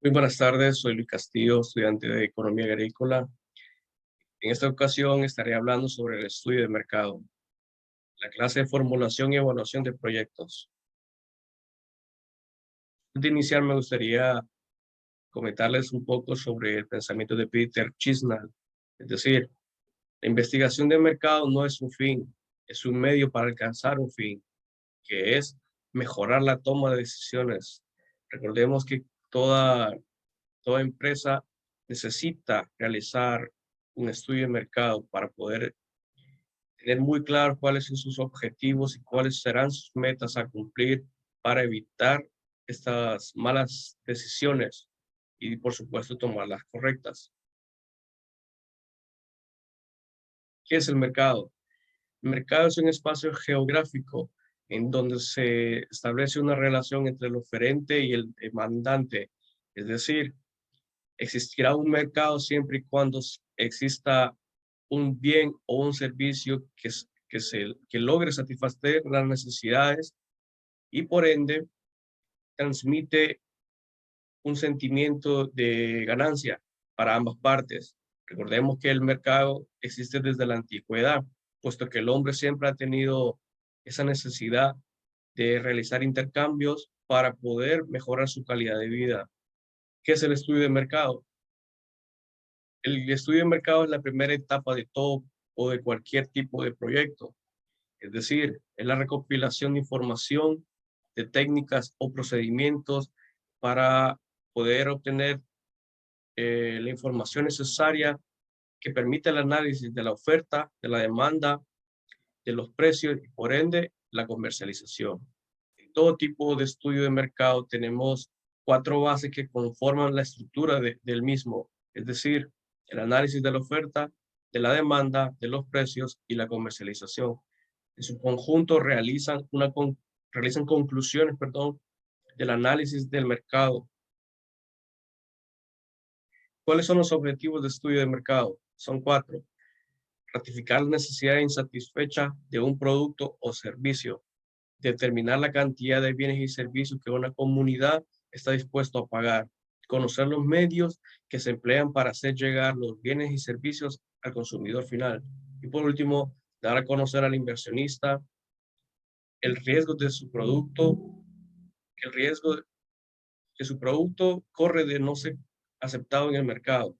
Muy buenas tardes, soy Luis Castillo, estudiante de Economía Agrícola. En esta ocasión estaré hablando sobre el estudio de mercado, la clase de formulación y evaluación de proyectos. Antes de iniciar, me gustaría comentarles un poco sobre el pensamiento de Peter Chisnall. Es decir, la investigación de mercado no es un fin, es un medio para alcanzar un fin, que es mejorar la toma de decisiones. Recordemos que toda empresa necesita realizar un estudio de mercado para poder tener muy claro cuáles son sus objetivos y cuáles serán sus metas a cumplir para evitar estas malas decisiones y, por supuesto, tomar las correctas. ¿Qué es el mercado? El mercado es un espacio geográfico en donde se establece una relación entre el oferente y el demandante. Es decir, existirá un mercado siempre y cuando exista un bien o un servicio que logre satisfacer las necesidades y por ende transmite un sentimiento de ganancia para ambas partes. Recordemos que el mercado existe desde la antigüedad, puesto que el hombre siempre ha tenido esa necesidad de realizar intercambios para poder mejorar su calidad de vida. ¿Qué es el estudio de mercado? El estudio de mercado es la primera etapa de todo o de cualquier tipo de proyecto. Es decir, es la recopilación de información, de técnicas o procedimientos para poder obtener la información necesaria que permite el análisis de la oferta, de la demanda, de los precios y por ende la comercialización. En todo tipo de estudio de mercado tenemos cuatro bases que conforman la estructura del mismo, es decir, el análisis de la oferta, de la demanda, de los precios y la comercialización. En su conjunto realizan conclusiones, del análisis del mercado. ¿Cuáles son los objetivos de estudio de mercado? Son cuatro. Ratificar la necesidad insatisfecha de un producto o servicio. Determinar la cantidad de bienes y servicios que una comunidad está dispuesto a pagar. Conocer los medios que se emplean para hacer llegar los bienes y servicios al consumidor final. Y por último, dar a conocer al inversionista el riesgo de su producto, el riesgo que su producto corre de no ser aceptado en el mercado.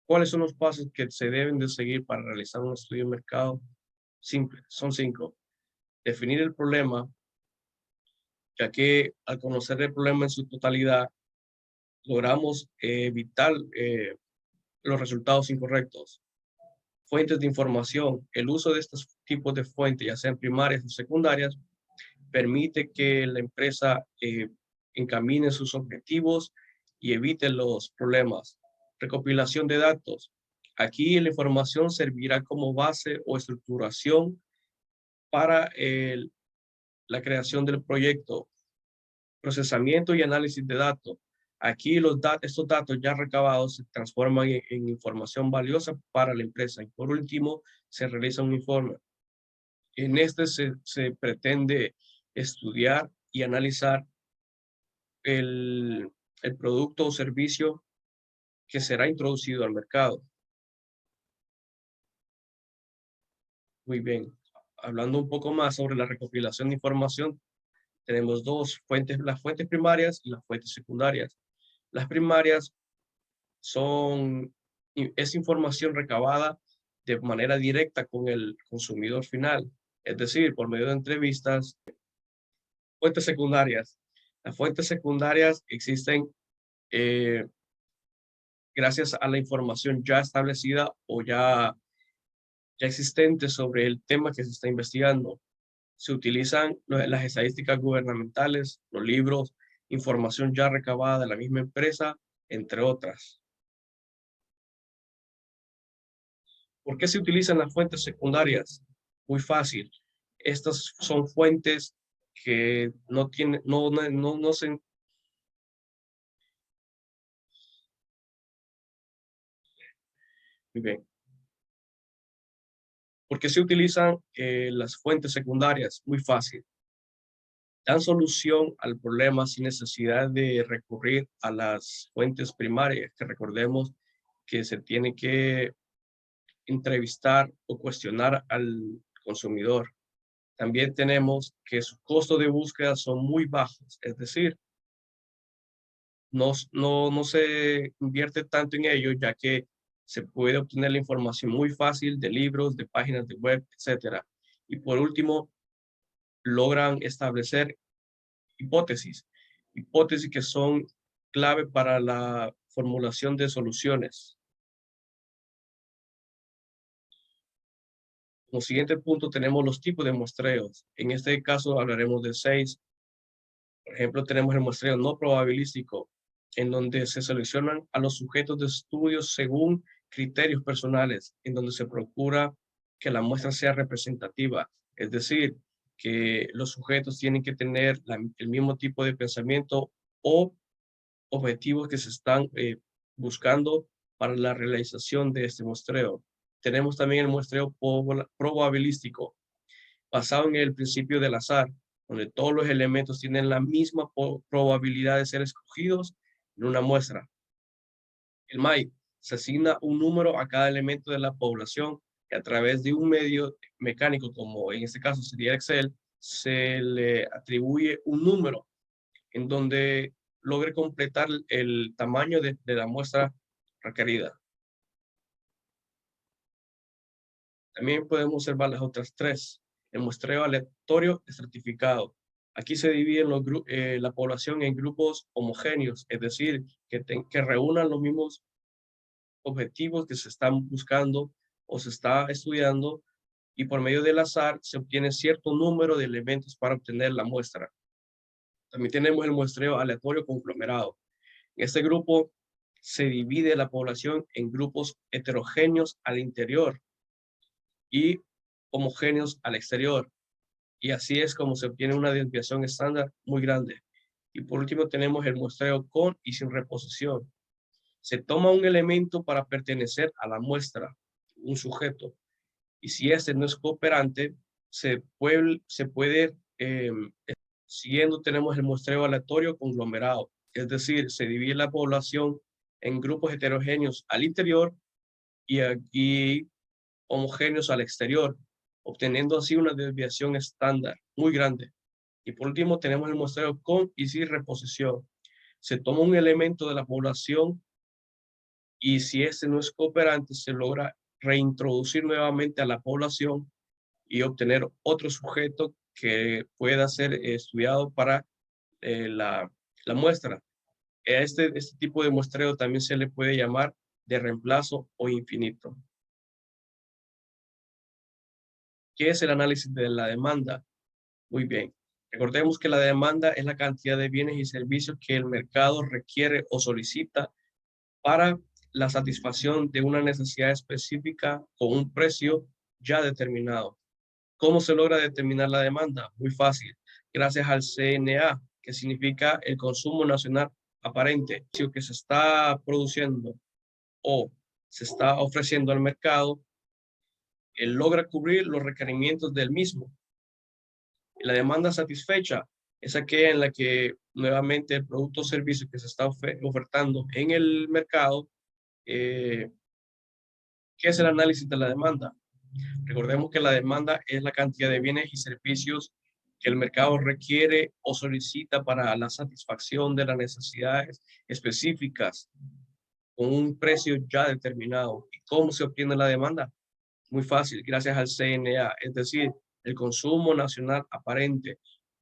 ¿Cuáles son los pasos que se deben de seguir para realizar un estudio de mercado? Simple, son 5. Definir el problema, ya que al conocer el problema en su totalidad, logramos evitar los resultados incorrectos. Fuentes de información. El uso de estos tipos de fuentes, ya sean primarias o secundarias, permite que la empresa encamine sus objetivos y evite los problemas. Recopilación de datos. Aquí la información servirá como base o estructuración para la creación del proyecto. Procesamiento y análisis de datos. Aquí estos datos ya recabados se transforman en información valiosa para la empresa. Y por último, se realiza un informe. En este se pretende estudiar y analizar el, el producto o servicio que será introducido al mercado. Muy bien. Hablando un poco más sobre la recopilación de información, tenemos dos fuentes, las fuentes primarias y las fuentes secundarias. Las primarias es información recabada de manera directa con el consumidor final, es decir, por medio de entrevistas. Fuentes secundarias. Las fuentes secundarias existen eh, gracias a la información ya establecida o ya existente sobre el tema que se está investigando. Se utilizan las estadísticas gubernamentales, los libros, información ya recabada de la misma empresa, entre otras. ¿Por qué se utilizan las fuentes secundarias? Muy fácil. Estas son fuentes que no tienen, no se... Muy bien. ¿Por qué se utilizan las fuentes secundarias? Muy fácil. dan solución al problema sin necesidad de recurrir a las fuentes primarias, que recordemos que se tiene que entrevistar o cuestionar al consumidor. También tenemos que sus costos de búsqueda son muy bajos, es decir, no se invierte tanto en ello, ya que se puede obtener la información muy fácil de libros, de páginas de web, etcétera. Y por último, logran establecer hipótesis que son clave para la formulación de soluciones. Como siguiente punto tenemos los tipos de muestreos. En este caso hablaremos de 6. Por ejemplo, tenemos el muestreo no probabilístico, en donde se seleccionan a los sujetos de estudios según criterios personales, en donde se procura que la muestra sea representativa, es decir, que los sujetos tienen que tener el mismo tipo de pensamiento o objetivos que se están buscando para la realización de este muestreo. Tenemos también el muestreo probabilístico, basado en el principio del azar, donde todos los elementos tienen la misma probabilidad de ser escogidos en una muestra. El MAI se asigna un número a cada elemento de la población y a través de un medio mecánico, como en este caso sería Excel, se le atribuye un número en donde logre completar el tamaño de la muestra requerida. También podemos observar las otras 3. El muestreo aleatorio estratificado. Aquí se divide la población en grupos homogéneos, es decir, que reúnan los mismos objetivos que se están buscando o se está estudiando, y por medio del azar se obtiene cierto número de elementos para obtener la muestra. También tenemos el muestreo aleatorio conglomerado. En este grupo se divide la población en grupos heterogéneos al interior y homogéneos al exterior. Y así es como se obtiene una desviación estándar muy grande. Y por último tenemos el muestreo con y sin reposición. Se toma un elemento para pertenecer a la muestra, un sujeto, y si este no es cooperante, siguiendo tenemos el muestreo aleatorio conglomerado, es decir, se divide la población en grupos heterogéneos al interior y homogéneos al exterior, obteniendo así una desviación estándar muy grande. Y por último tenemos el muestreo con y sin reposición. Se toma un elemento de la población y si este no es cooperante, se logra reintroducir nuevamente a la población y obtener otro sujeto que pueda ser estudiado para la muestra. Este tipo de muestreo también se le puede llamar de reemplazo o infinito. ¿Qué es el análisis de la demanda? Muy bien. Recordemos que la demanda es la cantidad de bienes y servicios que el mercado requiere o solicita para la satisfacción de una necesidad específica con un precio ya determinado. ¿Cómo se logra determinar la demanda? Muy fácil. Gracias al CNA, que significa el consumo nacional aparente, que se está produciendo o se está ofreciendo al mercado, él logra cubrir los requerimientos del mismo. La demanda satisfecha es aquella en la que nuevamente el producto o servicio que se está ofertando en el mercado, ¿qué es el análisis de la demanda? Recordemos que la demanda es la cantidad de bienes y servicios que el mercado requiere o solicita para la satisfacción de las necesidades específicas con un precio ya determinado. ¿Y cómo se obtiene la demanda? Muy fácil, gracias al CNA, es decir, el consumo nacional aparente,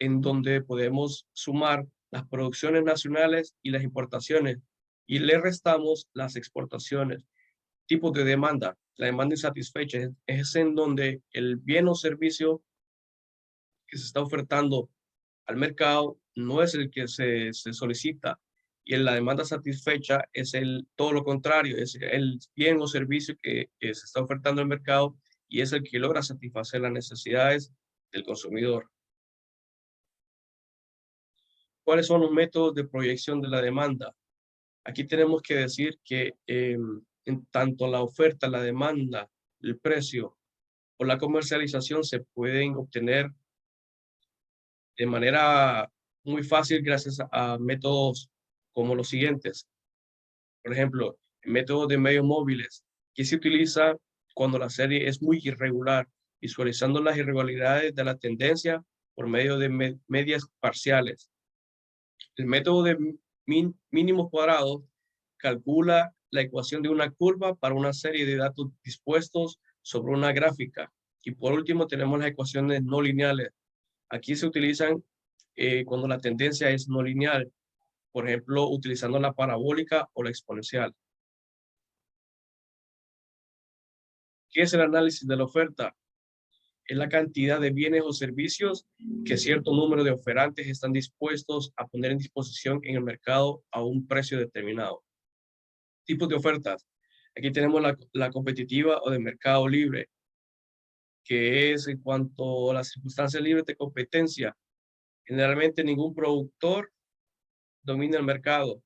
en donde podemos sumar las producciones nacionales y las importaciones y le restamos las exportaciones. Tipos de demanda. La demanda insatisfecha es en donde el bien o servicio que se está ofertando al mercado no es el que se solicita, y en la demanda satisfecha es todo lo contrario, es el bien o servicio que se está ofertando al mercado y es el que logra satisfacer las necesidades del consumidor. ¿Cuáles son los métodos de proyección de la demanda? Aquí tenemos que decir que en tanto la oferta, la demanda, el precio o la comercialización se pueden obtener de manera muy fácil gracias a métodos como los siguientes. Por ejemplo, el método de medios móviles, que se utiliza cuando la serie es muy irregular, visualizando las irregularidades de la tendencia por medio de medias parciales. El método de mínimos cuadrados calcula la ecuación de una curva para una serie de datos dispuestos sobre una gráfica. Y por último tenemos las ecuaciones no lineales. Aquí se utilizan cuando la tendencia es no lineal, por ejemplo, utilizando la parabólica o la exponencial. ¿Qué es el análisis de la oferta? Es la cantidad de bienes o servicios que cierto número de oferantes están dispuestos a poner en disposición en el mercado a un precio determinado. Tipos de ofertas. Aquí tenemos la competitiva o de mercado libre, que es en cuanto a las circunstancias libres de competencia. Generalmente ningún productor domina el mercado.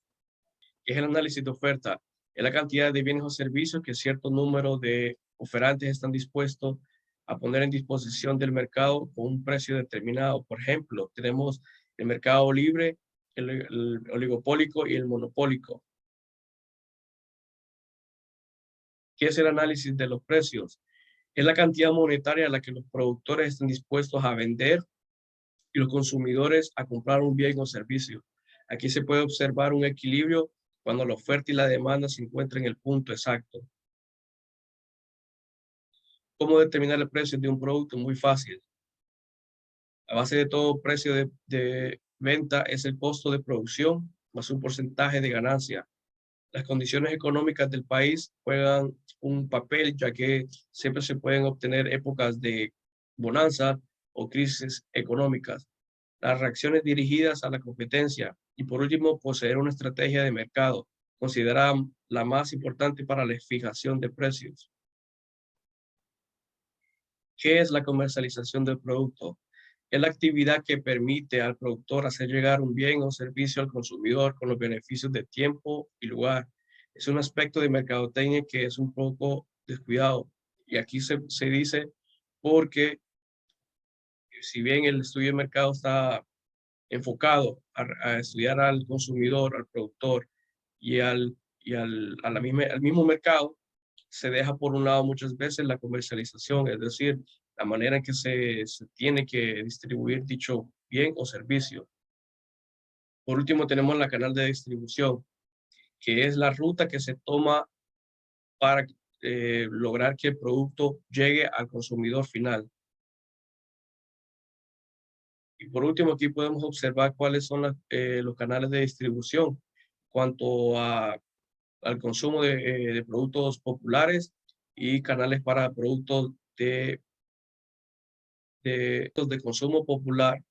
Que es el análisis de oferta. Es la cantidad de bienes o servicios que cierto número de oferantes están dispuestos a poner en disposición del mercado con un precio determinado. Por ejemplo, tenemos el mercado libre, el oligopólico y el monopólico. ¿Qué es el análisis de los precios? Es la cantidad monetaria a la que los productores están dispuestos a vender y los consumidores a comprar un bien o servicio. Aquí se puede observar un equilibrio cuando la oferta y la demanda se encuentran en el punto exacto. ¿Cómo determinar el precio de un producto? Muy fácil. La base de todo precio de venta es el costo de producción más un porcentaje de ganancia. Las condiciones económicas del país juegan un papel, ya que siempre se pueden obtener épocas de bonanza o crisis económicas. Las reacciones dirigidas a la competencia y, por último, poseer una estrategia de mercado, considerada la más importante para la fijación de precios. ¿Qué es la comercialización del producto? Es la actividad que permite al productor hacer llegar un bien o servicio al consumidor con los beneficios de tiempo y lugar. Es un aspecto de mercadotecnia que es un poco descuidado. Y aquí se dice porque si bien el estudio de mercado está enfocado a estudiar al consumidor, al productor y al mismo mercado, se deja por un lado muchas veces la comercialización, es decir, la manera en que se tiene que distribuir dicho bien o servicio. Por último, tenemos la canal de distribución, que es la ruta que se toma para lograr que el producto llegue al consumidor final. Y por último, aquí podemos observar cuáles son los canales de distribución cuanto al consumo de productos populares y canales para productos de consumo popular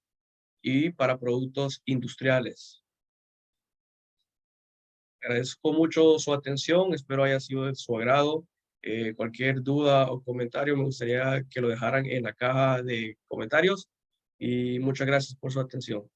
y para productos industriales. Agradezco mucho su atención, espero haya sido de su agrado. Cualquier duda o comentario me gustaría que lo dejaran en la caja de comentarios y muchas gracias por su atención.